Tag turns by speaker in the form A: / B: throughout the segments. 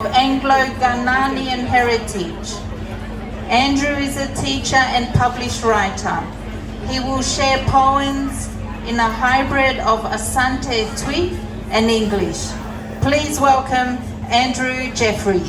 A: Anglo-Ghanaian heritage. Andrew is a teacher and published writer. He will share poems in a hybrid of Asante Twi and English. Please welcome Andrew Geoffrey.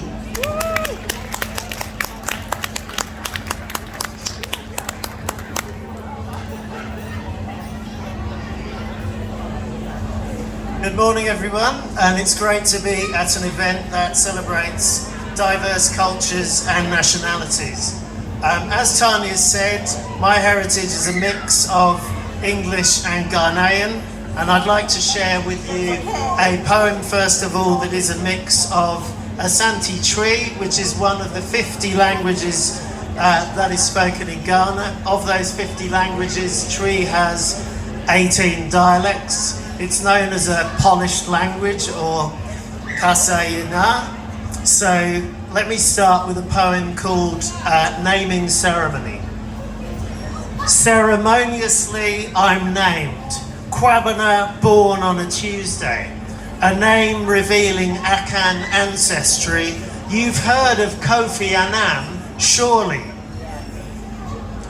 B: Good morning everyone, and it's great to be at an event that celebrates diverse cultures and nationalities. As Tanya said, my heritage is a mix of English and Ghanaian, and I'd like to share with you a poem first of all that is a mix of Asante Twi, which is one of the 50 languages that is spoken in Ghana. Of those 50 languages, Twi has 18 dialects. It's known as a polished language, or Kasayina. So let me start with a poem called Naming Ceremony. Ceremoniously I'm named, Kwabena born on a Tuesday, a name revealing Akan ancestry. You've heard of Kofi Annan, surely.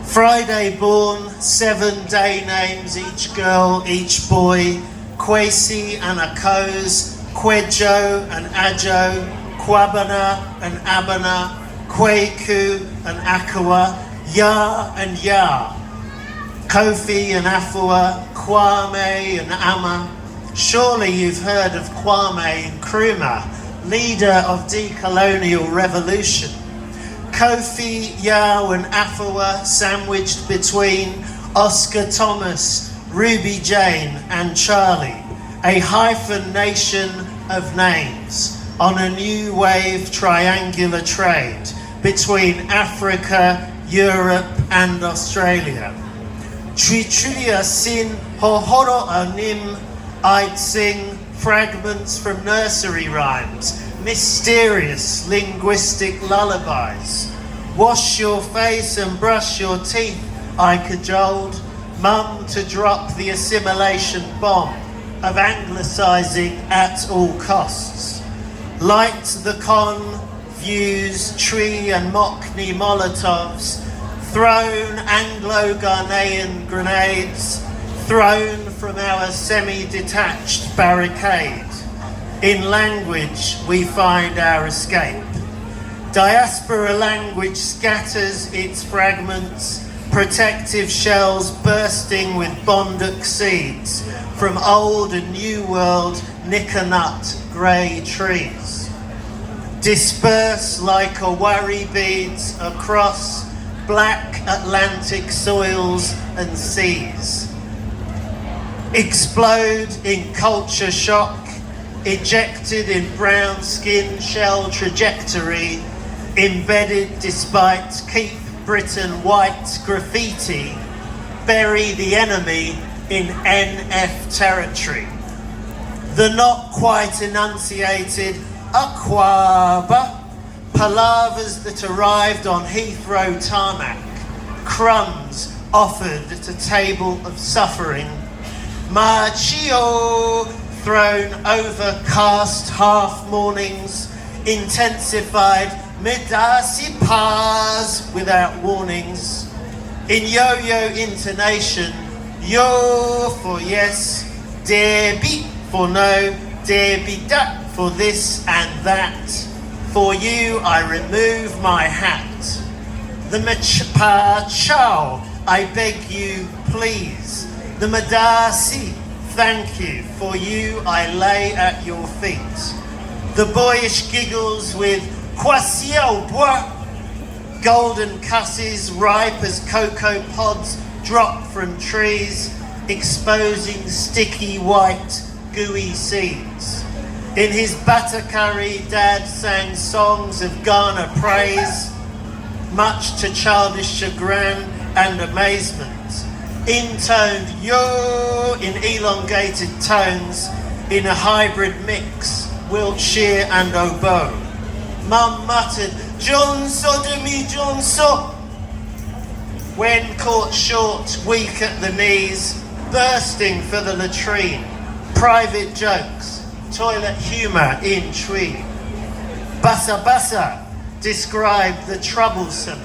B: Friday born, 7-day names, each girl, each boy, Kwesi and Akos, Kwejo and Ajo, Kwabena and Abana, Kweku and Akawa, Ya and Ya, Kofi and Afua, Kwame and Ama. Surely you've heard of Kwame Nkrumah, leader of decolonial revolution. Kofi, Yao and Afua sandwiched between Oscar Thomas, Ruby Jane and Charlie, a hyphen nation of names on a new wave triangular trade between Africa, Europe and Australia. Trichulia sin hohoro anim, I'd sing fragments from nursery rhymes, mysterious linguistic lullabies. Wash your face and brush your teeth, I cajoled Mum to drop the assimilation bomb of anglicising at all costs. Light the con, views, tree and Mockney Molotovs, thrown Anglo-Ghanaian grenades, thrown from our semi-detached barricade. In language we find our escape. Diaspora language scatters its fragments, protective shells bursting with Bonduk seeds from old and new world Nikanut grey trees. Disperse like a worry beads across black Atlantic soils and seas. Explode in culture shock, ejected in brown skin shell trajectory, embedded despite keep Britain white graffiti, bury the enemy in NF territory. The not quite enunciated Akwaba, palavers that arrived on Heathrow tarmac, crumbs offered at a table of suffering, Machio thrown over cast half mornings, intensified Midasi pars without warnings. In yo-yo intonation, yo for yes, debi for no, debi da for this and that. For you I remove my hat. The machpa chow, I beg you please. The madasi, thank you. For you I lay at your feet. The boyish giggles with Kwasiao bois, golden cusses ripe as cocoa pods drop from trees, exposing sticky white gooey seeds. In his butter curry, Dad sang songs of Ghana praise, much to childish chagrin and amazement. Intoned yo in elongated tones in a hybrid mix, Wiltshire and oboe. Mum muttered, Johnso de mi Johnso. When caught short, weak at the knees, bursting for the latrine, private jokes, toilet humour in Twi. Basa Basa described the troublesome,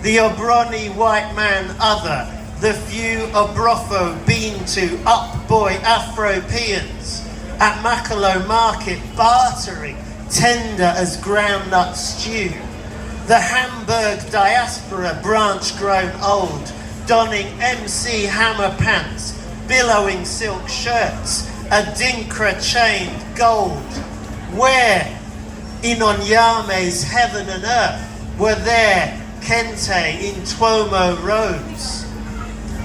B: the Obroni white man other, the few Obrofo been to up boy Afropeans, at Makalo market bartering, tender as groundnut stew. The Hamburg diaspora branch grown old, donning MC hammer pants, billowing silk shirts, a dinkra chained gold. Where in Onyame's heaven and earth were there Kente in Tuomo robes?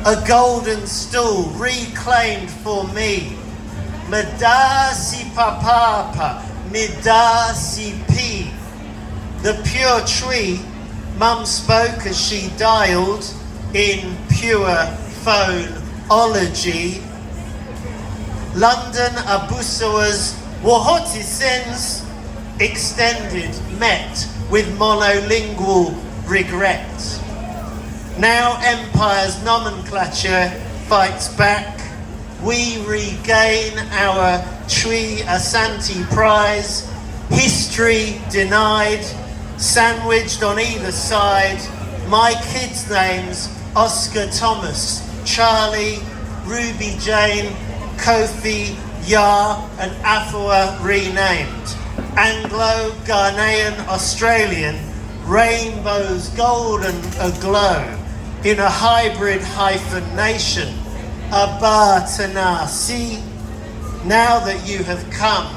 B: A golden stool reclaimed for me. Medasi papapa, medasi pi. The pure tree, Mum spoke as she dialed in pure phonology. London Abusawa's Wohotisens extended met with monolingual regret. Now Empire's nomenclature fights back. We regain our Tree Asante prize. History denied, sandwiched on either side. My kids' names, Oscar Thomas, Charlie, Ruby Jane, Kofi, Yar and Afua renamed. Anglo, Ghanaian, Australian, rainbows golden aglow in a hybrid hyphenation. Abatanasi, now that you have come,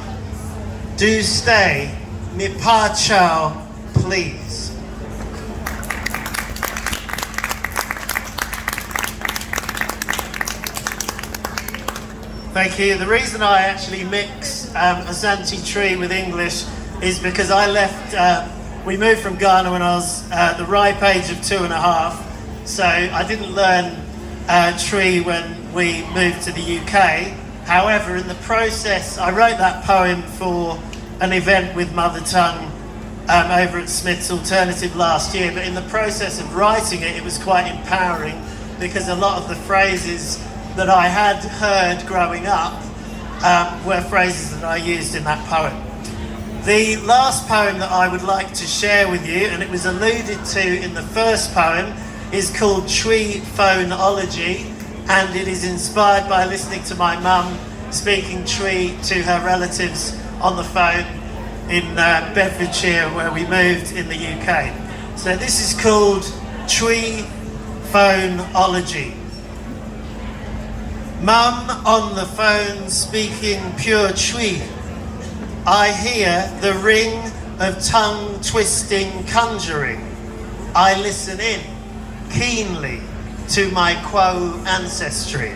B: do stay, Mipachao, please. Thank you. The reason I actually mix Asante Tree with English is because I left, we moved from Ghana when I was the ripe age of 2.5, so I didn't learn Tree when we moved to the UK. However, in the process, I wrote that poem for an event with Mother Tongue over at Smith's Alternative last year, but in the process of writing it, it was quite empowering because a lot of the phrases that I had heard growing up were phrases that I used in that poem. The last poem that I would like to share with you, and it was alluded to in the first poem, is called Tree Phonology, and it is inspired by listening to my mum speaking Tree to her relatives on the phone in Bedfordshire, where we moved in the UK. So this is called Tree Phonology. Mum on the phone speaking pure Tree. I hear the ring of tongue-twisting conjuring. I listen in keenly to my Quo ancestry.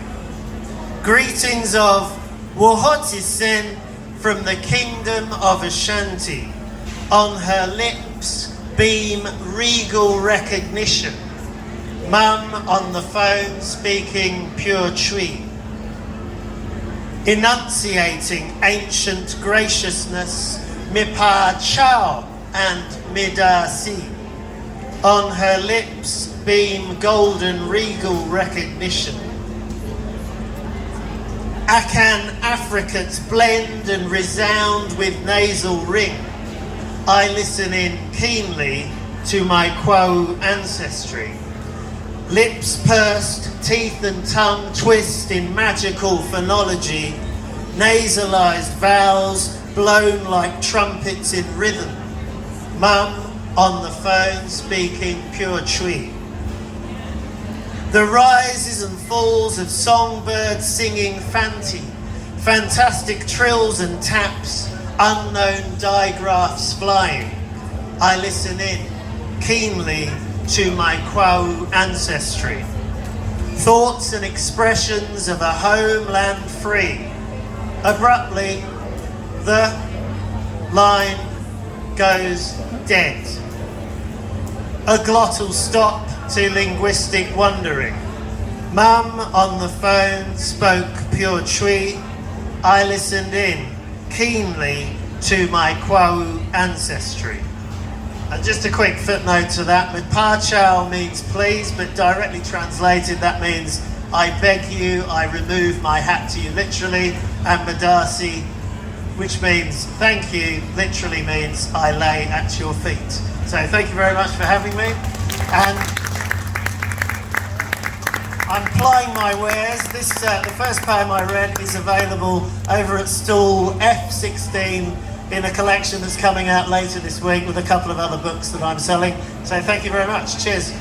B: Greetings of Wohotisen from the kingdom of Ashanti. On her lips beam regal recognition. Mum on the phone speaking pure Tree. Enunciating ancient graciousness, Mipa Chao and Midasi. On her lips beam golden regal recognition. Akan affricates blend and resound with nasal ring. I listen in keenly to my Quo ancestry. Lips pursed, teeth and tongue twist in magical phonology. Nasalized vowels blown like trumpets in rhythm. Mum on the phone speaking pure Tree. The rises and falls of songbirds singing fantastic trills and taps, unknown digraphs flying. I listen in keenly to my Quo ancestry. Thoughts and expressions of a homeland free. Abruptly, the line goes dead. A glottal stop to linguistic wondering. Mum on the phone spoke pure Tree. I listened in keenly to my Quo ancestry. And just a quick footnote to that, Mipachao means please, but directly translated that means I beg you, I remove my hat to you literally, and Madasi which means thank you, literally means I lay at your feet. So thank you very much for having me. And I'm plying my wares. The first poem I read is available over at stall F16 in a collection that's coming out later this week with a couple of other books that I'm selling. So thank you very much. Cheers.